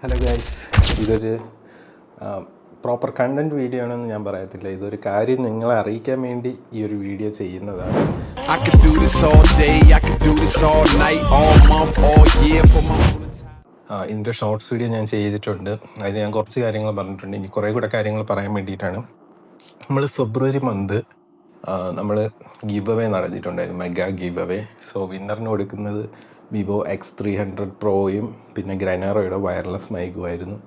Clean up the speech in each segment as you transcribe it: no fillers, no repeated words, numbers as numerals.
Hello guys, ഇതൊരു proper content video ആണെന്ന് ഞാൻ പറയത്തില്ല. ഇതൊരു കാര്യം നിങ്ങളെ അറിയിക്കാൻ വേണ്ടി ഈ ഒരു വീഡിയോ ചെയ്യുന്നതാണ്. I could do this all day, I could do this all night, all month, all year for my ഇതിൻ്റെ ഷോർട്സ് വീഡിയോ ഞാൻ ചെയ്തിട്ടുണ്ട്. അതിൽ ഞാൻ കുറച്ച് കാര്യങ്ങൾ പറഞ്ഞിട്ടുണ്ട്. ഇനി കുറേ കൂടെ കാര്യങ്ങൾ പറയാൻ വേണ്ടിയിട്ടാണ്. നമ്മൾ ഫെബ്രുവരി മന്ത് നമ്മൾ ഗിവ് അവേ നടത്തിയിട്ടുണ്ടായിരുന്നു, മെഗാ ഗിവ് അവേ. സോ വിന്നറിന് കൊടുക്കുന്നത് വിവോ X300 പ്രോയും പിന്നെ ഗ്രനാറോയുടെ വയർലെസ് മൈക്കും ആയിരുന്നു.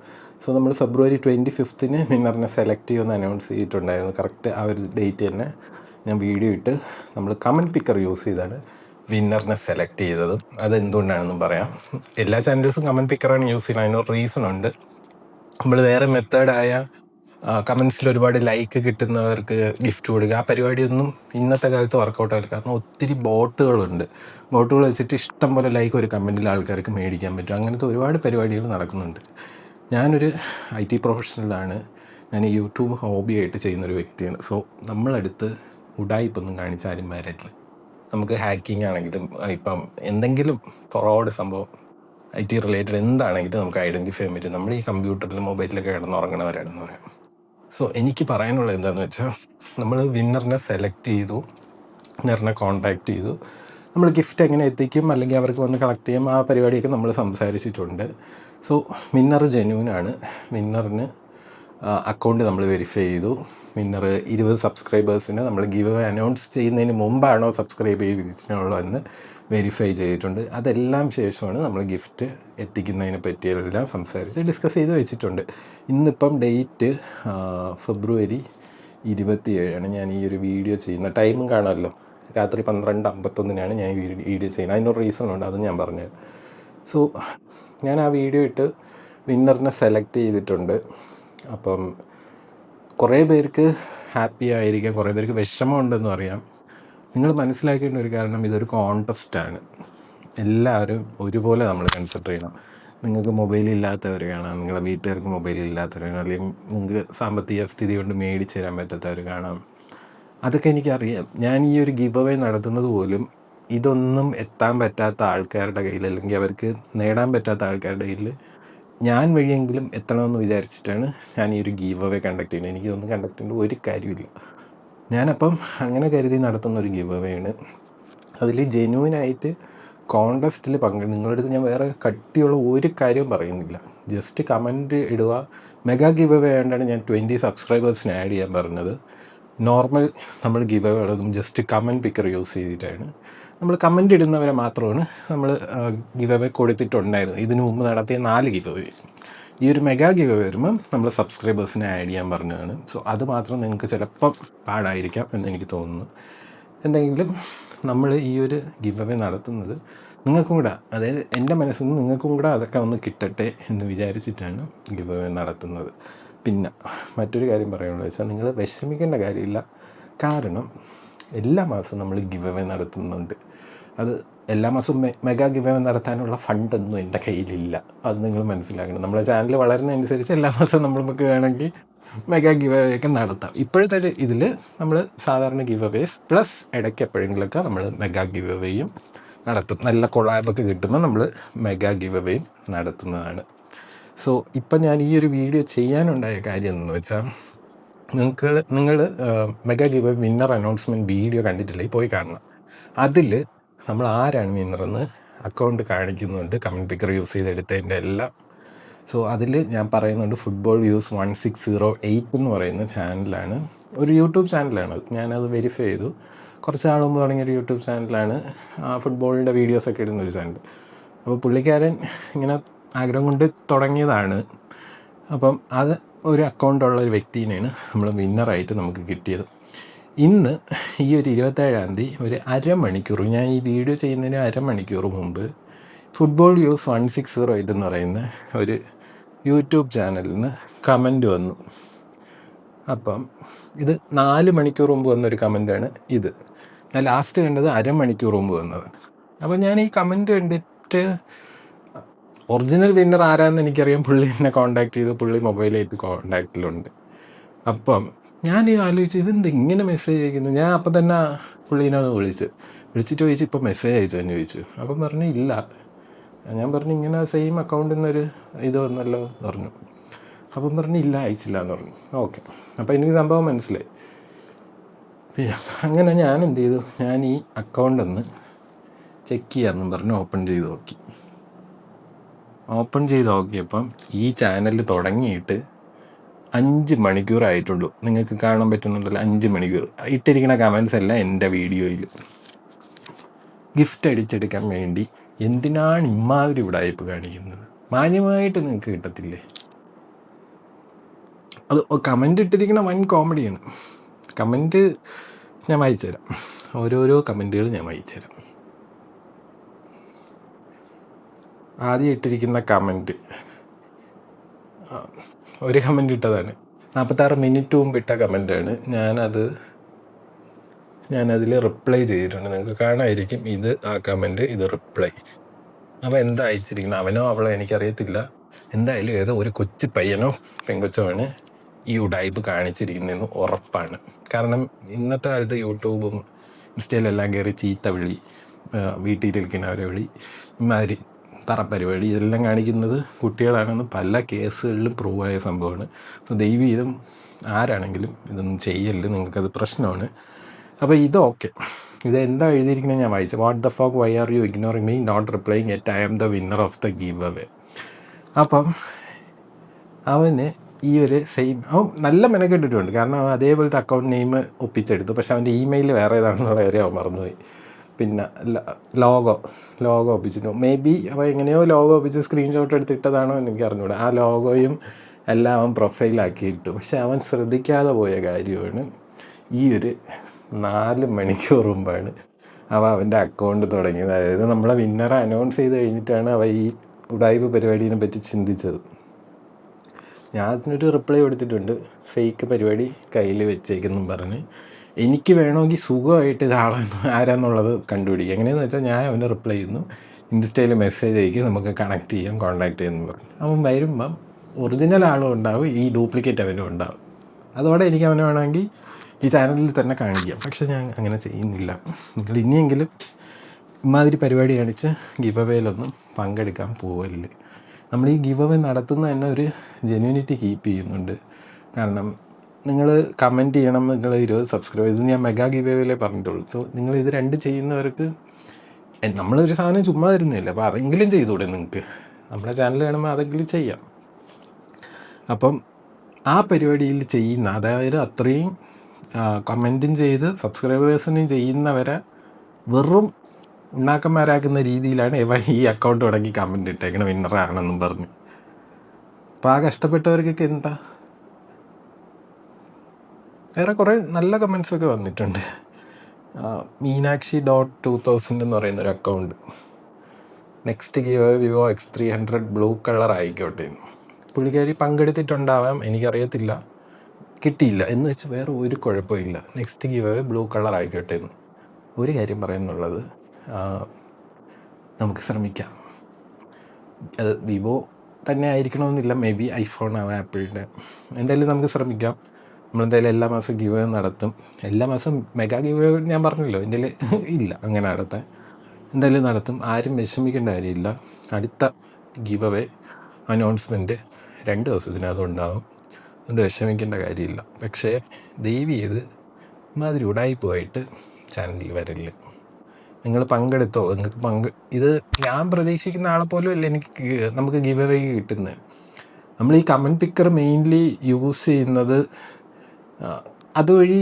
സോ നമ്മൾ ഫെബ്രുവരി 25 വിന്നറിനെ സെലക്ട് ചെയ്യുമെന്ന് അനൗൺസ് ചെയ്തിട്ടുണ്ടായിരുന്നു. കറക്റ്റ് ആ ഒരു ഡേറ്റ് തന്നെ ഞാൻ വീഡിയോ ഇട്ട് നമ്മൾ കമൻറ്റ് പിക്കർ യൂസ് ചെയ്താണ് വിന്നറിനെ സെലക്ട് ചെയ്തത്. അതെന്തുകൊണ്ടാണെന്നും പറയാം. എല്ലാ ചാനൽസും കമൻറ്റ് പിക്കറാണ് യൂസ് ചെയ്യുന്നത്. അതിനൊരു റീസൺ ഉണ്ട്. നമ്മൾ വേറെ മെത്തേഡായ കമൻസിൽ ഒരുപാട് ലൈക്ക് കിട്ടുന്നവർക്ക് ഗിഫ്റ്റ് കൊടുക്കുക, ആ പരിപാടിയൊന്നും ഇന്നത്തെ കാലത്ത് വർക്കൗട്ട് ആവില്ല. കാരണം ഒത്തിരി ബോട്ടുകളുണ്ട്. ബോട്ടുകൾ വെച്ചിട്ട് ഇഷ്ടം പോലെ ലൈക്ക് ഒരു കമൻറ്റിൽ ആൾക്കാർക്ക് മേടിക്കാൻ പറ്റും. അങ്ങനത്തെ ഒരുപാട് പരിപാടികൾ നടക്കുന്നുണ്ട്. ഞാനൊരു IT പ്രൊഫഷണലാണ്. ഞാൻ ഈ യൂട്യൂബ് ഹോബിയായിട്ട് ചെയ്യുന്നൊരു വ്യക്തിയാണ്. സോ നമ്മളടുത്ത് ഉടായിപ്പൊന്നും കാണിച്ചാലും വരട്ടില്ല. നമുക്ക് ഹാക്കിംഗ് ആണെങ്കിലും ഇപ്പം എന്തെങ്കിലും ഫ്രോഡ് സംഭവം IT റിലേറ്റഡ് എന്താണെങ്കിലും നമുക്ക് ഐഡൻറ്റിഫൈ ചെയ്യാൻ പറ്റും. നമ്മൾ ഈ കമ്പ്യൂട്ടറിലും മൊബൈലിലൊക്കെ കിടന്നുറങ്ങണവരാണെന്ന് പറയാം. സോ എനിക്ക് പറയാനുള്ളത് എന്താണെന്ന് വെച്ചാൽ, നമ്മൾ വിന്നറിനെ സെലക്ട് ചെയ്തു, വിന്നറിനെ കോൺടാക്റ്റ് ചെയ്തു. നമ്മൾ ഗിഫ്റ്റ് എങ്ങനെ എത്തിക്കും അല്ലെങ്കിൽ അവർക്ക് വന്ന് കളക്ട് ചെയ്യും, ആ പരിപാടിയൊക്കെ നമ്മൾ സംസാരിച്ചിട്ടുണ്ട്. സോ വിന്നർ ജെന്യൂനാണ്. വിന്നറിന് അക്കൗണ്ട് നമ്മൾ വെരിഫൈ ചെയ്തു. വിന്നർ 20 സബ്സ്ക്രൈബേഴ്സിന് നമ്മൾ ഗിവ് അവേ അനൗൺസ് ചെയ്യുന്നതിന് മുമ്പാണോ സബ്സ്ക്രൈബ് ചെയ്തിട്ടുള്ളൂ എന്ന് വെരിഫൈ ചെയ്തിട്ടുണ്ട്. അതെല്ലാം ശേഷമാണ് നമ്മൾ ഗിഫ്റ്റ് എത്തിക്കുന്നതിനെ പറ്റിയെല്ലാം സംസാരിച്ച് ഡിസ്കസ് ചെയ്ത് വെച്ചിട്ടുണ്ട്. ഇന്നിപ്പം ഡേറ്റ് ഫെബ്രുവരി 27 ഞാൻ ഈ ഒരു വീഡിയോ ചെയ്യുന്ന ടൈമും കാണാമല്ലോ. രാത്രി 12:51 ഞാൻ ഈ വീഡിയോ ചെയ്യുന്നത്. അതിനൊരു റീസൺ ഉണ്ട്, അത് ഞാൻ പറഞ്ഞു. സോ ഞാൻ ആ വീഡിയോ ഇട്ട് വിന്നറിനെ സെലക്ട് ചെയ്തിട്ടുണ്ട്. അപ്പം കുറേ പേർക്ക് ഹാപ്പി ആയിരിക്കാം, കുറേ പേർക്ക് വിഷമമുണ്ടെന്നും അറിയാം. നിങ്ങൾ മനസ്സിലാക്കേണ്ട ഒരു കാരണം, ഇതൊരു കോൺടെസ്റ്റാണ്. എല്ലാവരും ഒരുപോലെ നമ്മൾ കൺസിഡർ ചെയ്യണം. നിങ്ങൾക്ക് മൊബൈലില്ലാത്തവർ കാണാം, നിങ്ങളുടെ വീട്ടുകാർക്ക് മൊബൈലില്ലാത്തവർ കാണാം, അല്ലെങ്കിൽ നിങ്ങൾക്ക് സാമ്പത്തിക സ്ഥിതി കൊണ്ട് മേടിച്ച് തരാൻ പറ്റാത്തവർ കാണാം. അതൊക്കെ എനിക്കറിയാം. ഞാൻ ഈ ഒരു ഗിവ് അവേ നടത്തുന്നത് പോലും ഇതൊന്നും എത്താൻ പറ്റാത്ത ആൾക്കാരുടെ കയ്യിൽ, അല്ലെങ്കിൽ അവർക്ക് നേടാൻ പറ്റാത്ത ആൾക്കാരുടെ കയ്യിൽ ഞാൻ വഴിയെങ്കിലും എത്തണമെന്ന് വിചാരിച്ചിട്ടാണ് ഞാൻ ഈ ഒരു ഗീവ് അവേ കണ്ടക്ട് ചെയ്യുന്നത്. എനിക്കിതൊന്നും കണ്ടക്ട് ചെയ്യേണ്ട ഒരു കാര്യമില്ല. ഞാനപ്പം അങ്ങനെ കരുതി നടത്തുന്ന ഒരു ഗീവ് അവേ ആണ്. അതിൽ ജെന്യൂനായിട്ട് കോൺടെസ്റ്റിൽ നിങ്ങളുടെ അടുത്ത് ഞാൻ വേറെ കട്ടിയുള്ള ഒരു കാര്യവും പറയുന്നില്ല. ജസ്റ്റ് കമൻറ്റ് ഇടുക. മെഗാ ഗീവ് അവേ ആയതുകൊണ്ടാണ് ഞാൻ 20 സബ്സ്ക്രൈബേഴ്സിന് ആഡ് ചെയ്യാൻ പറഞ്ഞത്. നോർമൽ നമ്മൾ ഗീവ് അവേ ഉള്ളതും ജസ്റ്റ് കമൻറ്റ് പിക്കർ യൂസ് ചെയ്തിട്ടാണ്. നമ്മൾ കമൻ്റ് ഇടുന്നവരെ മാത്രമാണ് നമ്മൾ ഗിവ് അവേ കൊടുത്തിട്ടുണ്ടായിരുന്നു. ഇതിനു മുമ്പ് നടത്തിയ 4 ഗിവ് അവേ. ഈ ഒരു മെഗാ ഗിവ് അവേ വരുമ്പം നമ്മൾ സബ്സ്ക്രൈബേഴ്സിനെ ആഡ് ചെയ്യാൻ പറഞ്ഞതാണ്. സോ അത് മാത്രം നിങ്ങൾക്ക് ചിലപ്പം പാടായിരിക്കാം എന്നെനിക്ക് തോന്നുന്നു. എന്തെങ്കിലും നമ്മൾ ഈ ഒരു ഗിവ് അവേ നടത്തുന്നത് നിങ്ങൾക്കും കൂടെ, അതായത് എൻ്റെ മനസ്സിൽ നിന്ന് നിങ്ങൾക്കും കൂടെ അതൊക്കെ ഒന്ന് കിട്ടട്ടെ എന്ന് വിചാരിച്ചിട്ടാണ് ഗിവ് അവേ നടത്തുന്നത്. പിന്നെ മറ്റൊരു കാര്യം പറയാനുള്ളത് വെച്ചാൽ, നിങ്ങൾ വിഷമിക്കേണ്ട കാര്യമില്ല. കാരണം എല്ലാ മാസവും നമ്മൾ ഗിവ് അവേ നടത്തുന്നുണ്ട്. അത് എല്ലാ മാസവും മെഗാ ഗിവ് അവേ നടത്താനുള്ള ഫണ്ടൊന്നും എൻ്റെ കയ്യിലില്ല. അത് നിങ്ങൾ മനസ്സിലാക്കണം. നമ്മുടെ ചാനൽ വളരുന്നതനുസരിച്ച് എല്ലാ മാസവും നമുക്ക് വേണമെങ്കിൽ മെഗാ ഗിവ് അവേ ഒക്കെ നടത്താം. ഇപ്പോഴത്തെ ഇതിൽ നമ്മൾ സാധാരണ ഗിവ് അവേസ് പ്ലസ് ഇടയ്ക്ക് എപ്പോഴെങ്കിലുമൊക്കെ നമ്മൾ മെഗാ ഗിവ് അവേയും നടത്തും. നല്ല കൊളാബൊക്കെ കിട്ടുമ്പോൾ നമ്മൾ മെഗാ ഗിവ് അവേയും നടത്തുന്നതാണ്. സോ ഇപ്പം ഞാൻ ഈ ഒരു വീഡിയോ ചെയ്യാനുണ്ടായ കാര്യം എന്ന് വെച്ചാൽ, നിങ്ങൾ mega give away winner announcement video കണ്ടിട്ടില്ലെങ്കിൽ പോയി കാണണം. അതിൽ നമ്മൾ ആരാണ് വിന്നറെന്ന് അക്കൗണ്ട് കാണിക്കുന്നുണ്ട്, കമൻറ്റ് പിക്കർ യൂസ് ചെയ്തെടുത്തതിൻ്റെ എല്ലാം. സോ അതിൽ ഞാൻ പറയുന്നുണ്ട്, ഫുട്ബോൾ വ്യൂസ് 1608 എന്ന് പറയുന്ന ചാനലാണ്, ഒരു യൂട്യൂബ് ചാനലാണ്. ഞാനത് വെരിഫൈ ചെയ്തു. കുറച്ച് നാൾ മുമ്പ് തുടങ്ങിയൊരു യൂട്യൂബ് ചാനലാണ്, ഫുട്ബോളിൻ്റെ വീഡിയോസൊക്കെ ഇടുന്നൊരു ചാനൽ. അപ്പോൾ പുള്ളിക്കാരൻ ഇങ്ങനെ ആഗ്രഹം കൊണ്ട് തുടങ്ങിയതാണ്. അപ്പം അത് ഒരു അക്കൗണ്ടുള്ള ഒരു വ്യക്തിനെയാണ് നമ്മൾ വിന്നറായിട്ട് നമുക്ക് കിട്ടിയത്. ഇന്ന് ഈ ഒരു 27-ാം തീയതി ഒരു അരമണിക്കൂർ, ഞാൻ ഈ വീഡിയോ ചെയ്യുന്നതിന് അരമണിക്കൂർ മുമ്പ് ഫുട്ബോൾ വ്യൂസ് 1608 എന്ന് പറയുന്ന ഒരു യൂട്യൂബ് ചാനലിൽ നിന്ന് കമൻറ്റ് വന്നു. അപ്പം ഇത് 4 മണിക്കൂർ മുമ്പ് വന്നൊരു കമൻറ്റാണ് ഇത്. ഞാൻ ലാസ്റ്റ് കണ്ടത് അരമണിക്കൂർ മുമ്പ് വന്നത്. അപ്പോൾ ഞാൻ ഈ കമൻറ്റ് കണ്ടിട്ട് ഒറിജിനൽ വിന്നർ ആരാന്ന് എനിക്കറിയാം. പുള്ളി എന്നെ കോൺടാക്ട് ചെയ്തു, പുള്ളി മൊബൈലായിട്ട് കോൺടാക്റ്റിലുണ്ട്. അപ്പം ഞാൻ ആലോചിച്ച്, ഇതെന്ത് ഇങ്ങനെ മെസ്സേജ് അയക്കുന്നു. ഞാൻ അപ്പം തന്നെ പുള്ളീനെ ഒന്ന് വിളിച്ചിട്ട് ചോദിച്ചു, ഇപ്പോൾ മെസ്സേജ് അയച്ചോ എന്ന് ചോദിച്ചു. അപ്പം പറഞ്ഞു ഇല്ല, ഞാൻ പറഞ്ഞു ഇങ്ങനെ സെയിം അക്കൗണ്ടിൽ നിന്നൊരു ഇത് വന്നല്ലോ എന്ന് പറഞ്ഞു. അപ്പം പറഞ്ഞു ഇല്ല അയച്ചില്ല എന്ന് പറഞ്ഞു. ഓക്കെ, അപ്പോൾ എനിക്ക് സംഭവം മനസ്സിലായി. അങ്ങനെ ഞാൻ എന്ത് ചെയ്തു, ഞാൻ ഈ അക്കൗണ്ടൊന്ന് ചെക്ക് ചെയ്യാമെന്നും പറഞ്ഞ് ഓപ്പൺ ചെയ്ത് നോക്കി. ഓപ്പൺ ചെയ്ത് നോക്കിയപ്പം ഈ ചാനൽ തുടങ്ങിയിട്ട് 5 മണിക്കൂറായിട്ടുള്ളൂ. നിങ്ങൾക്ക് കാണാൻ പറ്റുന്നുണ്ടല്ലോ, 5 മണിക്കൂർ. ഇട്ടിരിക്കുന്ന കമൻസ് എല്ലാം എൻ്റെ വീഡിയോയിൽ. ഗിഫ്റ്റ് അടിച്ചെടുക്കാൻ വേണ്ടി എന്തിനാണ് ഇമാതിരി ഉടായ്പ് കാണിക്കുന്നത്? മാന്യമായിട്ട് നിങ്ങൾക്ക് കിട്ടത്തില്ലേ? അത് കമൻ്റ് ഇട്ടിരിക്കുന്ന വൻ കോമഡിയാണ്. കമൻറ്റ് ഞാൻ വായിച്ചു തരാം, ഓരോരോ കമൻറ്റുകൾ ഞാൻ വായിച്ചു തരാം. ആദ്യം ഇട്ടിരിക്കുന്ന കമൻറ്റ്, ഒരു കമൻറ്റ് ഇട്ടതാണ് 46 മിനിറ്റ് മുമ്പ് ഇട്ട കമൻറ്റാണ്. ഞാനതിൽ റിപ്ലൈ ചെയ്തിട്ടുണ്ട്, നിങ്ങൾക്ക് കാണാമായിരിക്കും. ഇത് ആ കമൻറ്റ്, ഇത് റിപ്ലൈ. അവൻ എന്താ അയച്ചിരിക്കുന്നത്, അവനോ അവളോ എനിക്കറിയത്തില്ല, എന്തായാലും ഏതോ ഒരു കൊച്ചു പയ്യനോ പെങ്കൊച്ചോ ആണ് ഈ ഉടായ്പ് കാണിച്ചിരിക്കുന്നതെന്ന് ഉറപ്പാണ്. കാരണം ഇന്നത്തെ കാലത്ത് യൂട്യൂബും ഇൻസ്റ്റയിലെല്ലാം കയറി ചീത്ത വിളി, വീട്ടിലിരിക്കുന്നവരെ വിളി, ഇമാതിരി തറപ്പരിപാടി ഇതെല്ലാം കാണിക്കുന്നത് കുട്ടികളാണെന്ന് പല കേസുകളിലും പ്രൂവായ സംഭവമാണ്. സോ ദയവ് ചെയ്തും ആരാണെങ്കിലും ഇതൊന്നും ചെയ്യരുത്, നിങ്ങൾക്കത് പ്രശ്നമാണ്. അപ്പോൾ ഇതൊക്കെ ഇതെന്താ എഴുതിയിരിക്കുന്നത് ഞാൻ വായിച്ചു. What the fuck, why are you ignoring me, not replying yet, I am the winner of the giveaway. അപ്പം അവന് ഈ ഒരു സെയിം, അവൻ നല്ല മെനക്കെട്ടിട്ടുണ്ട്. കാരണം അവൻ അതേപോലത്തെ അക്കൗണ്ട് നെയിം ഒപ്പിച്ചെടുത്തു. പക്ഷെ അവൻ്റെ ഇമെയിൽ വേറെ ഏതാണെന്നുള്ള കാര്യം അവൻ മറന്നുപോയി. പിന്നെ ലോഗോ ഒപ്പിച്ചിട്ടു. മേ ബി അവൻ എങ്ങനെയോ ലോഗോ ഒപ്പിച്ച് സ്ക്രീൻഷോട്ട് എടുത്തിട്ടതാണോ എന്ന് എനിക്ക് അറിഞ്ഞൂടാ. ആ ലോഗോയും എല്ലാം അവൻ പ്രൊഫൈലാക്കിയിട്ടു. പക്ഷെ അവൻ ശ്രദ്ധിക്കാതെ പോയ കാര്യമാണ്, ഈ ഒരു 4 മണിക്കൂർ മുമ്പാണ് അവൻ്റെ അക്കൗണ്ട് തുടങ്ങിയത്. അതായത് നമ്മളെ വിന്നറെ അനൗൺസ് ചെയ്ത് കഴിഞ്ഞിട്ടാണ് അവ ഈ ഉടായ്പ് പരിപാടിയെ പറ്റി ചിന്തിച്ചത്. ഞാൻ അതിനൊരു റിപ്ലൈ കൊടുത്തിട്ടുണ്ട്, ഫേക്ക് പരിപാടി കയ്യിൽ വെച്ചേക്കെന്നും പറഞ്ഞ്. എനിക്ക് വേണമെങ്കിൽ സുഖമായിട്ട് ഇത് ആരാന്നുള്ളത് കണ്ടുപിടിക്കുക. എങ്ങനെയാണെന്ന് വെച്ചാൽ ഞാൻ അവന് റിപ്ലൈ ചെയ്യുന്നു, ഇൻസ്റ്റയിൽ മെസ്സേജ് അയക്കും, നമുക്ക് കണക്ട് ചെയ്യാം, കോൺടാക്ട് ചെയ്യുമെന്ന് പറഞ്ഞു. അവൻ വരുമ്പം ഒറിജിനൽ ആളും ഉണ്ടാവും, ഈ ഡ്യൂപ്ലിക്കേറ്റ് അവനും ഉണ്ടാവും. അതോടെ എനിക്ക് അവനെ വേണമെങ്കിൽ ഈ ചാനലിൽ തന്നെ കാണിക്കാം. പക്ഷെ ഞാൻ അങ്ങനെ ചെയ്യുന്നില്ല. നിങ്ങൾ ഇനിയെങ്കിലും ഇമാതിരി പരിപാടി കാണിച്ച് ഗിവ് അവേയിലൊന്നും പങ്കെടുക്കാൻ പോവല്ലേ. നമ്മൾ ഈ ഗിവ് അവേ നടത്തുന്ന തന്നെ ഒരു ജെന്യൂനിറ്റി കീപ്പ് ചെയ്യുന്നുണ്ട്. കാരണം നിങ്ങൾ കമൻറ്റ് ചെയ്യണം, നിങ്ങൾ 20 സബ്സ്ക്രൈബ്, ഇത് ഞാൻ മെഗാ ഗിവ് അവേയിലേ പറഞ്ഞിട്ടുള്ളൂ. സോ നിങ്ങളിത് 2 ചെയ്യുന്നവർക്ക് നമ്മളൊരു സാധനം ചുമ്മാ തരുന്നില്ല, അപ്പോൾ അതെങ്കിലും ചെയ്തുകൂടെ നിങ്ങൾക്ക്? നമ്മുടെ ചാനൽ കാണുമ്പോൾ അതെങ്കിലും ചെയ്യാം. അപ്പം ആ പരിപാടിയിൽ ചെയ്യുന്ന, അതായത് അത്രയും കമൻറ്റും ചെയ്ത് സബ്സ്ക്രൈബേഴ്സിനും ചെയ്യുന്നവരെ വെറും ഉണ്ടാക്കന്മാരാക്കുന്ന രീതിയിലാണ് ഇവ ഈ അക്കൗണ്ട് തുടങ്ങി കമൻറ്റ് ഇട്ടേക്കണം വിന്നറാണെന്നും പറഞ്ഞു. അപ്പോൾ ആ കഷ്ടപ്പെട്ടവർക്കൊക്കെ എന്താ, വേറെ കുറേ നല്ല കമൻസൊക്കെ വന്നിട്ടുണ്ട്. മീനാക്ഷി .2000 എന്ന് പറയുന്നൊരു account, next give Vivo X300 blue colour ആയിക്കോട്ടെ. പുള്ളിക്കാരി പങ്കെടുത്തിട്ടുണ്ടാവാം, എനിക്കറിയത്തില്ല, കിട്ടിയില്ല എന്ന് വെച്ച് വേറെ ഒരു കുഴപ്പമില്ല. നെക്സ്റ്റ് ഗിവ് ബ്ലൂ കളർ ആയിക്കോട്ടെ എന്ന്. ഒരു കാര്യം പറയാനുള്ളത്, നമുക്ക് ശ്രമിക്കാം. അത് വിവോ തന്നെ ആയിരിക്കണമെന്നില്ല, മേ ബി ഐഫോൺ ആവാം, ആപ്പിളിൻ്റെ. എന്തായാലും നമുക്ക് ശ്രമിക്കാം. നമ്മളെന്തായാലും എല്ലാ മാസം ഗിവ് അവേ നടത്തും. എല്ലാ മാസം മെഗാ ഗിവ് അവേ ഞാൻ പറഞ്ഞല്ലോ, എൻ്റെ ഇല്ല അങ്ങനെ നടത്താൻ. എന്തായാലും നടത്തും, ആരും വിഷമിക്കേണ്ട കാര്യമില്ല. അടുത്ത ഗിവ് അവേ അനൗൺസ്മെൻറ്റ് 2 ദിവസത്തിനകത്ത് ഉണ്ടാവും, അതുകൊണ്ട് വിഷമിക്കേണ്ട കാര്യമില്ല. പക്ഷേ ദയവ് ചെയ്ത് ഇമാതിരി ഉടായിപ്പോയിട്ട് ചാനലിൽ വരില്ല. നിങ്ങൾ പങ്കെടുത്തോ, നിങ്ങൾക്ക് ഇത് ഞാൻ പ്രതീക്ഷിക്കുന്ന ആളെ പോലും അല്ല നമുക്ക് ഗിവ് അവേ കിട്ടുന്നത്. നമ്മൾ ഈ കമൻറ്റ് പിക്കർ മെയിൻലി യൂസ് ചെയ്യുന്നത് അതുവഴി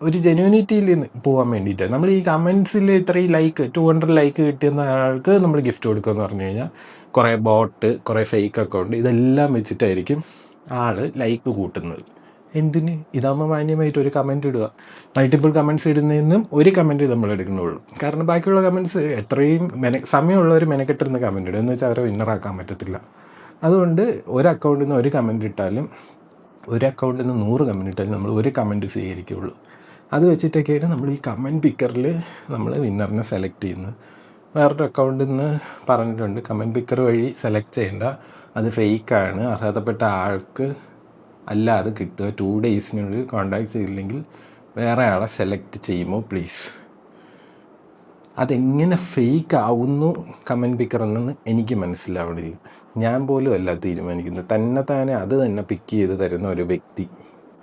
ഒരു ജെന്യൂനിറ്റിയിൽ പോകാൻ വേണ്ടിയിട്ട്. നമ്മൾ ഈ കമൻസിൽ ഇത്രയും 200 ലൈക്ക് കിട്ടുന്ന ആൾക്ക് നമ്മൾ ഗിഫ്റ്റ് കൊടുക്കുമെന്ന് പറഞ്ഞു കഴിഞ്ഞാൽ കുറേ ബോട്ട്, കുറേ ഫേക്ക് അക്കൗണ്ട്, ഇതെല്ലാം വെച്ചിട്ടായിരിക്കും ആൾ ലൈക്ക് കൂട്ടുന്നത്. എന്തിന്? ഇതാകുമ്പോൾ മാന്യമായിട്ട് ഒരു കമൻറ്റ് ഇടുക. മൾട്ടിപ്പിൾ കമൻറ്റ്സ് ഇടുന്നതിനും ഒരു കമൻറ്റ് നമ്മൾ എടുക്കുന്നുള്ളൂ. കാരണം ബാക്കിയുള്ള കമൻറ്റ്സ് എത്രയും സമയമുള്ളവർ മെനക്കെട്ടിരുന്ന കമൻറ്റ് ഇടുക, എന്ന് വെച്ചാൽ അവരെ വിന്നറാക്കാൻ പറ്റത്തില്ല. അതുകൊണ്ട് ഒരു അക്കൗണ്ടിൽ നിന്ന് ഒരു കമൻറ്റ് ഇട്ടാലും, ഒരു അക്കൗണ്ടിൽ നിന്ന് 100 കമൻറ്റ് ഇട്ടാലും നമ്മൾ ഒരു കമൻറ്റ് സ്വീകരിക്കുകയുള്ളൂ. അത് വെച്ചിട്ടൊക്കെയാണ് നമ്മൾ ഈ കമൻറ്റ് പിക്കറിൽ നമ്മൾ വിന്നറിനെ സെലക്ട് ചെയ്യുന്നത്. വേറൊരു അക്കൗണ്ടിൽ നിന്ന് പറഞ്ഞിട്ടുണ്ട്, കമൻറ്റ് പിക്കർ വഴി സെലക്ട് ചെയ്യേണ്ട, അത് ഫേക്കാണ്, അർഹതപ്പെട്ട ആൾക്ക് അല്ലാതെ കിട്ടുക. 2 ഡേയ്സിനുള്ളിൽ കോൺടാക്ട് ചെയ്തില്ലെങ്കിൽ വേറെ ആളെ സെലക്ട് ചെയ്യുമോ പ്ലീസ്. അതെങ്ങനെ ഫേക്ക് ആവുന്നു കമൻറ്റ് പിക്കറെന്ന് എനിക്ക് മനസ്സിലാവണില്ല. ഞാൻ പോലും അല്ല തീരുമാനിക്കുന്നത്. താനെ അത് തന്നെ പിക്ക് ചെയ്ത് തരുന്ന ഒരു വ്യക്തി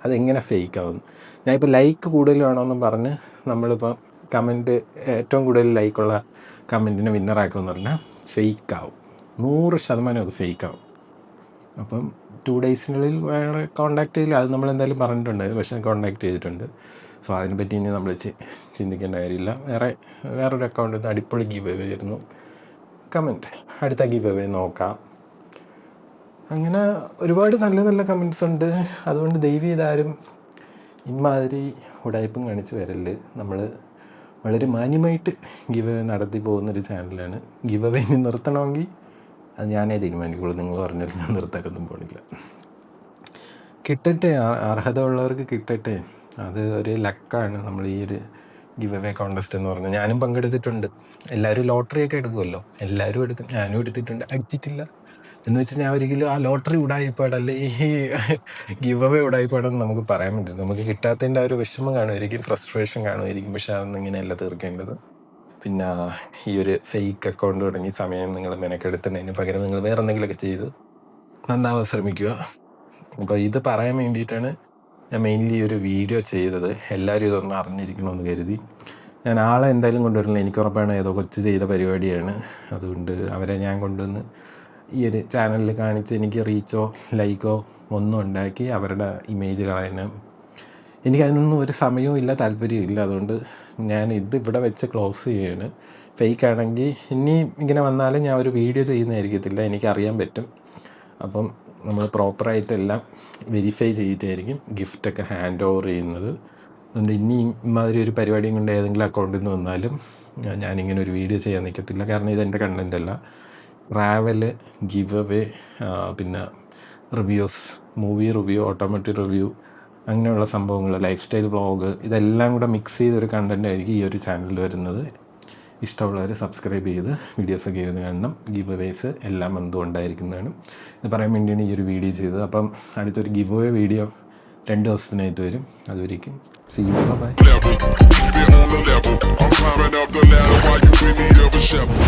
അതെങ്ങനെ ഫേക്ക് ആവുന്നു. ഞാനിപ്പോൾ ലൈക്ക് കൂടുതൽ വേണമെന്നും പറഞ്ഞ് നമ്മളിപ്പോൾ കമൻറ്റ് ഏറ്റവും കൂടുതൽ ലൈക്കുള്ള കമൻറ്റിനെ വിന്നറാക്കുമെന്ന് പറഞ്ഞാൽ ഫേക്ക് ആവും. 100% അത് ഫേക്ക് ആവും. അപ്പം 2 ഡേയ്സിനുള്ളിൽ വേറെ കോൺടാക്റ്റ് ചെയ്യില്ല. അത് നമ്മളെന്തായാലും പറഞ്ഞിട്ടുണ്ട്, പക്ഷേ കോൺടാക്റ്റ് ചെയ്തിട്ടുണ്ട്. സോ അതിനെപ്പറ്റി ഇനി നമ്മൾ ചിന്തിക്കേണ്ട കാര്യമില്ല. വേറൊരു അക്കൗണ്ടിൽ നിന്ന് അടിപൊളി ഗീവ് അവേ ആയിരുന്നു. കമൻറ്റ് അടുത്ത ഗീവ് അവേ നോക്കാം. അങ്ങനെ ഒരുപാട് നല്ല നല്ല കമൻറ്റ്സ് ഉണ്ട്. അതുകൊണ്ട് ദയവ് ചെയ്താരും ഇമാതിരി ഉടായ്പും കാണിച്ച് വരല്. നമ്മൾ വളരെ മാന്യമായിട്ട് ഗീവ് അവേ നടത്തി പോകുന്നൊരു ചാനലാണ്. ഗീവ് അവേ ഇനി നിർത്തണമെങ്കിൽ അത് ഞാനേ തീരുമാനിക്കുള്ളൂ. നിങ്ങൾ പറഞ്ഞാൽ ഞാൻ നിർത്താനൊന്നും പോണില്ല. കിട്ടട്ടെ, അർഹത ഉള്ളവർക്ക് കിട്ടട്ടെ. അത് ഒരു ലക്കാണ്. നമ്മൾ ഈ ഒരു ഗിവ് അവേ കോൺടെസ്റ്റ് എന്ന് പറഞ്ഞാൽ ഞാനും പങ്കെടുത്തിട്ടുണ്ട്. എല്ലാവരും ലോട്ടറിയൊക്കെ എടുക്കുമല്ലോ, എല്ലാവരും എടുക്കും, ഞാനും എടുത്തിട്ടുണ്ട്. അടിച്ചിട്ടില്ല എന്ന് വെച്ചാൽ ഞാൻ ഒരിക്കലും ആ ലോട്ടറി ഉടായിപ്പാടല്ലേ ഈ ഗിവ് അവേ ഉടായിപ്പാടെന്ന് നമുക്ക് പറയാൻ പറ്റില്ല. നമുക്ക് കിട്ടാത്തതിൻ്റെ ആ ഒരു വിഷമം കാണുമായിരിക്കും, ഫ്രസ്ട്രേഷൻ കാണുമായിരിക്കും. പക്ഷേ അതൊന്നും ഇങ്ങനെയല്ല തീർക്കേണ്ടത്. പിന്നെ ഈ ഒരു ഫേക്ക് അക്കൗണ്ട് തുടങ്ങി സമയം നിങ്ങൾ മെനക്കെടുത്തുന്നതിന് പകരം നിങ്ങൾ വേറെ എന്തെങ്കിലുമൊക്കെ ചെയ്ത് നന്നാവാൻ ശ്രമിക്കുക. അപ്പോൾ ഇത് പറയാൻ വേണ്ടിയിട്ടാണ് ഞാൻ മെയിൻലി ഒരു വീഡിയോ ചെയ്തത്. എല്ലാവരും ഇതൊന്നും അറിഞ്ഞിരിക്കണമെന്ന് കരുതി. ഞാൻ ആളെ എന്തായാലും കൊണ്ടുവരില്ല. എനിക്ക് ഉറപ്പാണ് ഏതോ കൊച്ചു ചെയ്ത പരിപാടിയാണ്. അതുകൊണ്ട് അവരെ ഞാൻ കൊണ്ടുവന്ന് ഈ ഒരു ചാനലിൽ കാണിച്ച് എനിക്ക് റീച്ചോ ലൈക്കോ ഒന്നും ഉണ്ടാക്കി അവരുടെ ഇമേജ് കളയാനും എനിക്കതിനൊന്നും ഒരു സമയവും ഇല്ല, താല്പര്യവും ഇല്ല. അതുകൊണ്ട് ഞാൻ ഇത് ഇവിടെ വെച്ച് ക്ലോസ് ചെയ്യുകയാണ്. ഫേക്ക് ആണെങ്കിൽ ഇനി ഇങ്ങനെ വന്നാലും ഞാൻ ഒരു വീഡിയോ ചെയ്യുന്നതായിരിക്കത്തില്ല, എനിക്കറിയാൻ പറ്റും. അപ്പം നമ്മൾ പ്രോപ്പറായിട്ടെല്ലാം വെരിഫൈ ചെയ്തിട്ടായിരിക്കും ഗിഫ്റ്റൊക്കെ ഹാൻഡ് ഓവർ ചെയ്യുന്നത്. അതുകൊണ്ട് ഇനി ഇമാതിരി ഒരു പരിപാടിയും കൊണ്ട് ഏതെങ്കിലും അക്കൗണ്ടിൽ നിന്ന് വന്നാലും ഞാനിങ്ങനെ ഒരു വീഡിയോ ചെയ്യാൻ നിൽക്കത്തില്ല. കാരണം ഇതെൻ്റെ കണ്ടൻ്റ് അല്ല. ട്രാവൽ, ഗിവ് അവേ, പിന്നെ reviews, movie review, automotive review, അങ്ങനെയുള്ള സംഭവങ്ങൾ, ലൈഫ് സ്റ്റൈൽ വ്ളോഗ്, ഇതെല്ലാം കൂടെ മിക്സ് ചെയ്തൊരു കണ്ടൻ്റ് ആയിരിക്കും ഈ ഒരു ചാനലിൽ വരുന്നത്. ഇഷ്ടമുള്ളവർ സബ്സ്ക്രൈബ് ചെയ്ത് വീഡിയോസൊക്കെ ഇരുന്ന് കാണണം. ഗിവ് അവേസ് എല്ലാ മന്തും ഉണ്ടായിരിക്കുന്നതാണ്. ഇത് പറയാൻ വേണ്ടിയാണ് ഈ ഒരു വീഡിയോ ചെയ്തത്. അപ്പം അടുത്തൊരു ഗിവ് അവേ വീഡിയോ 2 ദിവസത്തിനായിട്ട് വരും. അതുവരെയും see you, bye. Keep it on the level. I'm climbing up the ladder while you in need of a shovel.